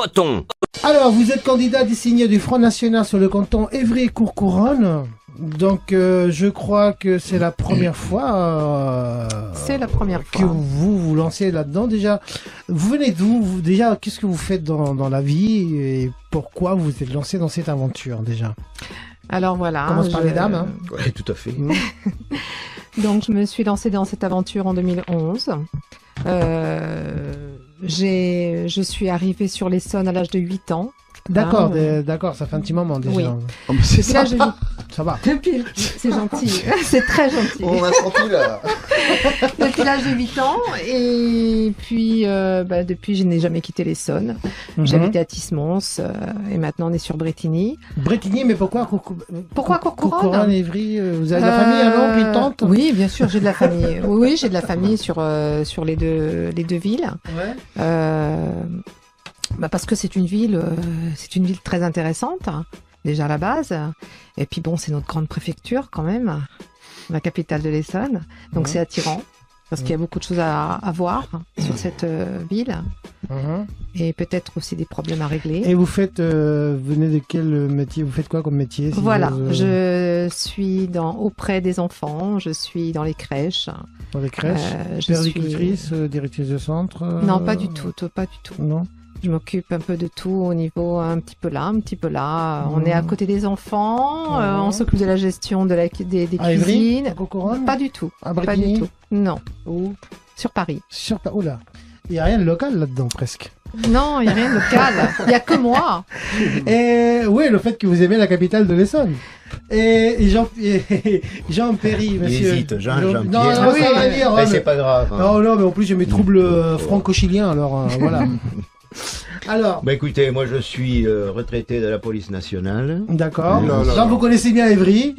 coton. Alors, vous êtes candidat désigné du Front National sur le canton Évry-Courcouronnes. Donc, je crois que c'est la première fois C'est la première que fois. vous vous lancez là-dedans. Déjà, vous venez d'où déjà, qu'est-ce que vous faites dans la vie et pourquoi vous êtes lancé dans cette aventure déjà? Alors voilà. Commence par les dames. Hein. Ouais, tout à fait. Donc je me suis lancée dans cette aventure en 2011. Je suis arrivée sur l'Essonne à l'âge de 8 ans. D'accord, Ah, d'accord, ça fait un petit moment déjà. Oui. Oh, mais c'est Depuis l'âge de sympa. Ça va. Depuis, c'est gentil, c'est très gentil. On a senti là. Depuis l'âge de 8 ans, et puis depuis je n'ai jamais quitté l'Essonne. J'habitais à Tismons, et maintenant on est sur Bretigny. Bretigny, mais pourquoi Pourquoi Courcouronnes Évry, vous avez de la famille, un oncle, une tante? Oui, bien sûr, j'ai de la famille. Oui, j'ai de la famille sur les deux villes. Ouais. Parce que c'est une ville très intéressante, hein, déjà à la base. Et puis bon, c'est notre grande préfecture quand même, la capitale de l'Essonne. Donc c'est attirant parce qu'il y a beaucoup de choses à voir sur cette ville et peut-être aussi des problèmes à régler. Et vous faites, venez de quel métier? Vous faites quoi comme métier? Si Voilà, vous, je suis auprès des enfants, je suis dans les crèches. dans les crèches, je suis... péricultrice, directrice de centre? Non, pas du tout, pas du tout. Non. Je m'occupe un peu de tout au niveau un petit peu là, un petit peu là. On est à côté des enfants, on s'occupe de la gestion des À Évry, cuisines. à Courcouronnes? Pas du tout, À pas Bretigny? du tout. Non, Où? sur Paris. Oh là, il n'y a rien de local là-dedans presque. Non, il n'y a rien de local. Il n'y a que moi. Et oui, le fait que vous aimez la capitale de l'Essonne. Et Jean Perry, Il monsieur. hésite, Jean-Pierre. Non, non, Oui. ça va dire. Mais hein, c'est pas grave. Hein. Non, non, mais en plus j'ai mes troubles franco-chiliens, alors voilà. Alors, Bah écoutez, moi je suis retraité de la police nationale. d'accord. Là, là, Donc là. vous connaissez bien Évry.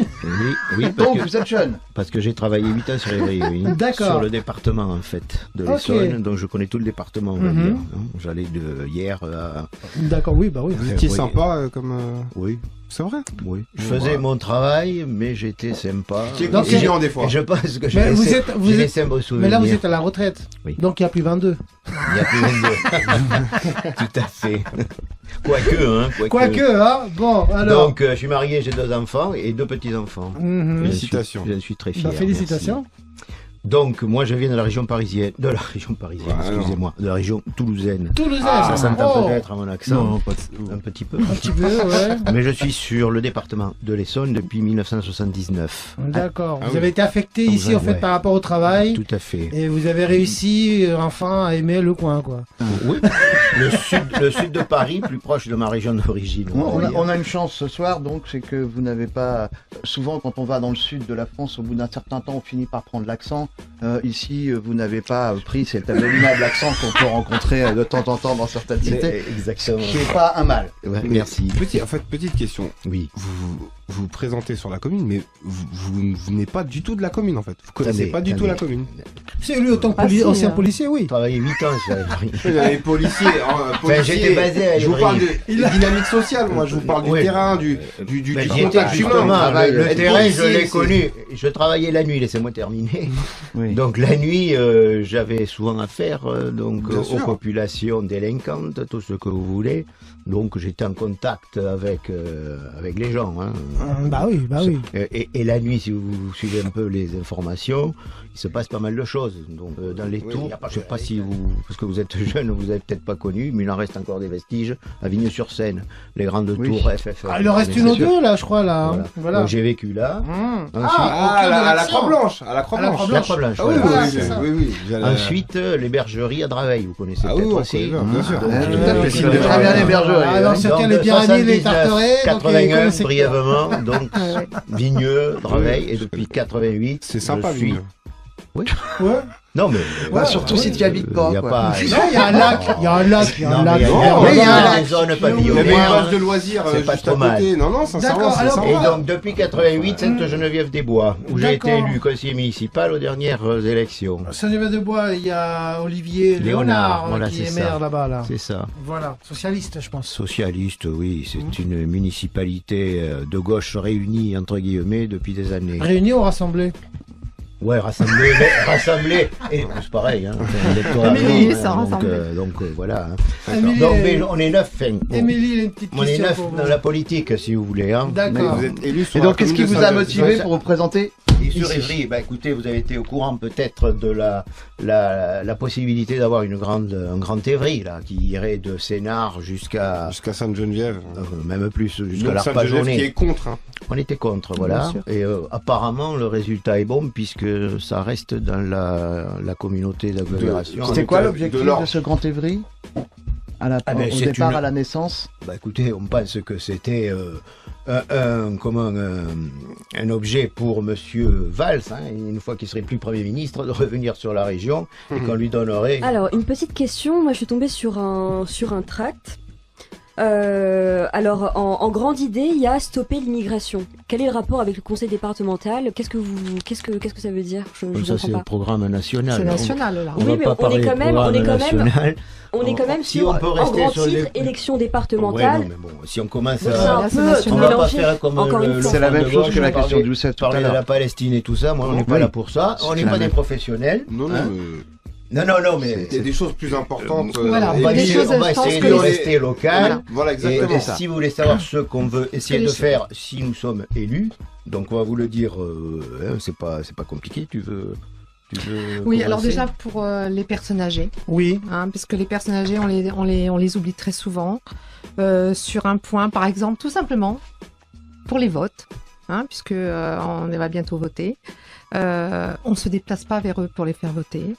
Oui, Donc vous êtes jeune. parce que j'ai travaillé 8 ans sur Évry, oui. D'accord. Sur le département en fait de Ok. l'Essonne, donc je connais tout le département, on va Mhm. dire. hein. J'allais de hier à... D'accord, oui, bah oui. Vous étiez oui. sympa comme. Oui, C'est vrai. oui. Je Bon, faisais bah. mon travail, mais j'étais sympa. C'est Donc, exigeant des fois. Et je pense que Mais vous j'ai êtes- laissé un beau Mais souvenir. là vous êtes à la retraite. Oui. Donc il n'y a plus 22. Il y a plus de Tout à fait. Quoique, hein. Quoique, hein. Bon, alors. Donc, je suis marié, j'ai 2 enfants et 2 petits-enfants. Mhm. Félicitations. Je suis très fier. Bah, félicitations. merci. Donc, moi, je viens de la région parisienne. De la région parisienne, Ouais, excusez-moi. De la région toulousaine. Toulousain. Ça s'entend Oh, peut-être à mon accent. Non, pas Un petit peu. un petit peu, ouais. Mais je suis sur le département de l'Essonne depuis 1979. D'accord. Ah Vous oui. avez été affecté ici en fait ouais. par rapport au travail. Tout à fait. Et vous avez réussi enfin à aimer le coin, quoi. Oui. Le sud de Paris, plus proche de ma région d'origine. On a une chance ce soir, donc, c'est que vous n'avez pas... Souvent, quand on va dans le sud de la France, au bout d'un certain temps, on finit par prendre l'accent. Ici, vous n'avez pas pris cet abominable accent qu'on peut rencontrer de temps en temps dans certaines cités, Exactement. qui est pas un mal. Ouais, merci. Petite question. Oui. Vous vous présentez sur la commune, mais vous venez pas du tout de la commune en fait. Vous connaissez Attendez, pas du tout attendez. la commune. C'est lui, autant que Ah, si, ancien hein. policier, oui. J'ai travaillé 8 ans sur Évry. Les policiers, j'étais basé à je vous Évry. parle de dynamique sociale, moi. Je vous parle du Oui. terrain, du Ben, j'y étais contact justement, humain. le Être terrain, je policier, l'ai c'est- connu. Je travaillais la nuit, laissez-moi terminer. Oui. Donc la nuit, j'avais souvent affaire Bien aux sûr. populations délinquantes, tout ce que vous voulez. Donc j'étais en contact avec les gens. Hein. Bah oui, bah oui. Et la nuit, si vous suivez un peu les informations, il se passe pas mal de choses. Donc dans les Oui, tours, y a pas je sais pas si vous, parce que vous êtes jeune, vous avez peut-être pas connu, mais il en reste encore des vestiges à Vigneux-sur-Seine, les grandes Oui. tours FFF. Ah, il en reste Mais une ou c'est sûr. deux, là, je crois, là. Voilà. Voilà. Donc j'ai vécu là. Ensuite, À la Croix-Blanche. À la Croix-Blanche. la Croix-Blanche, Ah oui, voilà. Ah, oui, c'est ça. oui. Ensuite, les bergeries à Draveil, vous connaissez Ah oui, peut-être on aussi. connaît bien sûr. Donc, Ah, j'ai tout à fait, vécu je sur connais les très bien les bergeries. bergeries. Ah, alors, certains, les de Pyrénées, les 79, Tarterets. 81 brièvement, donc Ouais. Vigneux, Draveil, et je depuis connais. 88, C'est sympa, je suis... Vigneux. Ouais. Non mais Bah, surtout si tu y habites pas, il y a quoi. pas. Non, il y a un lac, il y a un lac, il y a Non, un mais lac. il y a- Non, il y a mais il y a un des lac. zones Il y avait une pavillonnaires. base de loisirs C'est pas juste à trop mal. côté. Non, sincèrement, D'accord, c'est alors, sympa. Et donc depuis 88, Sainte-Geneviève-des-Bois, où j'ai été D'accord. élu conseiller municipal aux dernières élections. Saint-Gervais-de-Bois, il y a Olivier Léonard, Léonard, voilà, qui c'est est ça. maire là-bas, là. C'est ça. Voilà, socialiste, je pense. Socialiste, oui, c'est une municipalité de gauche réunie entre guillemets depuis des années. Réunis ou rassemblés? Ouais, rassembler, et c'est pareil, hein. Émilie, ça rassemble. Donc voilà. Hein. Émilie, Donc, mais on est 9, Émilie, il a une petite on est question 9 pour vous. dans la politique, si vous voulez. Hein. D'accord. Vous êtes élu sur Et la donc, qu'est-ce qui commune de vous a Saint-Joseph. motivé pour vous présenter Et sur ici? Évry, bah écoutez, vous avez été au courant peut-être de la possibilité d'avoir un grand Évry, là, qui irait de Sénart jusqu'à Jusqu'à Sainte-Geneviève. même plus, jusqu'à Donc Sainte-Geneviève qui l'Arpajonais. est contre. Hein. On était contre, voilà. Bien sûr. Et apparemment, le résultat est bon puisque ça reste dans la communauté d'agglomération. C'était quoi de l'objectif l'or. de ce grand Évry Ah ben, au c'est départ, une- à la naissance? Bah écoutez, on pense que c'était un objet pour Monsieur Valls, hein, une fois qu'il serait plus Premier ministre, de revenir sur la région et qu'on lui donnerait. Alors, une petite question. Moi, je suis tombée sur un tract. Alors, en grande idée, il y a stopper l'immigration. Quel est le rapport avec le conseil départemental? Qu'est-ce que ça veut dire? Je Comme ça, comprends c'est pas. le programme national. C'est national, là. On Oui, va mais pas on est parler quand de même- programme on est quand même- national. On est quand même Si sur on peut en rester grand sur titre, les- élection Ouais, départementale. non, mais bon, si on commence C'est à... un là, c'est peu national. On va pas mélangé. faire comme Encore une le fois. C'est la front même de chose gauche, que la parler- question de Youssef tout à Parler de la l'heure. Palestine et tout ça, moi on n'est pas Oui. là pour ça, on C'est n'est la pas des même. professionnels. Non, non, hein. mais Non, mais il y a des choses plus importantes. Voilà, on il y va a des essayer, choses, on va je pense essayer que de les- rester local. Voilà, Et, exactement. si vous voulez savoir ce qu'on veut essayer Que de les- faire si nous sommes élus, donc on va vous le dire, hein, c'est pas compliqué, tu veux Oui, alors commencer déjà pour les personnes âgées, Oui. hein, parce que les personnes âgées, on les oublie très souvent. Sur un point, par exemple, tout simplement, pour les votes, hein, puisque on va bientôt voter, on ne se déplace pas vers eux pour les faire voter.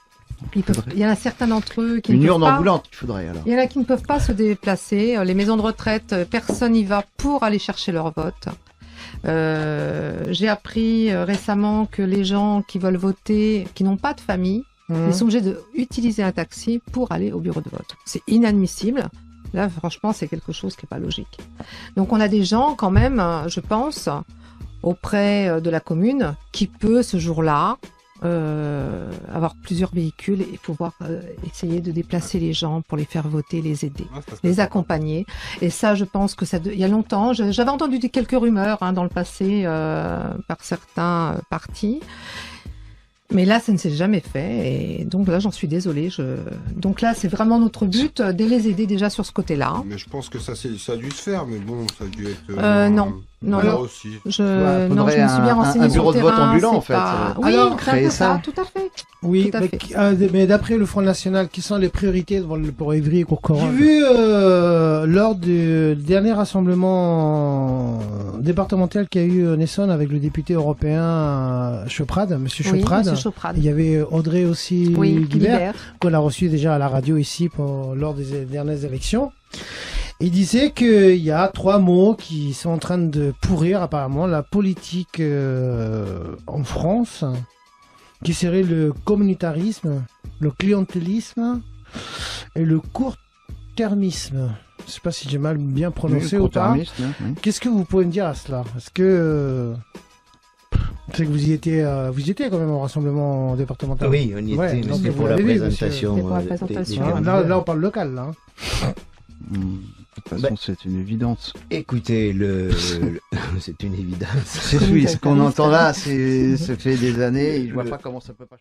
Il y en a certains d'entre eux qui Une ne peuvent urne pas. ambulante, il faudrait alors. Il y en a qui ne peuvent pas se déplacer. Les maisons de retraite, personne n'y va pour aller chercher leur vote. J'ai appris récemment que les gens qui veulent voter, qui n'ont pas de famille, Mmh. ils sont obligés d'utiliser un taxi pour aller au bureau de vote. C'est inadmissible. Là, franchement, c'est quelque chose qui n'est pas logique. Donc, on a des gens quand même, je pense, auprès de la commune, qui peut ce jour-là avoir plusieurs véhicules et pouvoir essayer de déplacer les gens pour les faire voter, les aider, Ouais, ça se passe les pas. accompagner. Et ça, je pense que il y a longtemps, j'avais entendu quelques rumeurs dans le passé par certains partis. Mais là, ça ne s'est jamais fait. Et donc là, j'en suis désolée. Donc là, c'est vraiment notre but de les aider déjà sur ce côté-là. Mais je pense que ça a dû se faire, mais bon, ça a dû être. Non. Non, là non. aussi. Non, je faudrait me suis bien un renseignée sur bureau le de vote terrain, ambulant, c'est en fait. pas- Oui, Alors, c'est un créer peu ça. ça, tout à fait. Oui, Tout à fait. mais d'après le Front National, quelles sont les priorités pour Évry et J'ai Courcouronnes? vu, Lors du dernier rassemblement départemental qu'il y a eu en Essonne avec le député européen Choprade, Monsieur Oui, Choprade, Monsieur Choprade. il y avait Audrey aussi Oui, Guibert, Guibert. qu'on a reçu déjà à la radio ici lors des dernières élections. Il disait qu'il y a 3 mots qui sont en train de pourrir apparemment la politique en France, qui serait le communautarisme, le clientélisme et le court-termisme. Je sais pas si j'ai mal bien prononcé ou pas. Qu'est-ce que vous pouvez me dire à cela? Est-ce que c'est que vous y étiez quand même au rassemblement départemental? Oui, on y était, Ouais, mais donc c'était vous pour la l'avez vu, présentation. C'était pour la des présentation. Hein, candidats. là, on parle local, là. Hein. De toute façon, c'est une évidence. Écoutez, c'est une évidence. C'est ce qu'on entend là, ça fait des années, et je vois pas comment ça peut pas.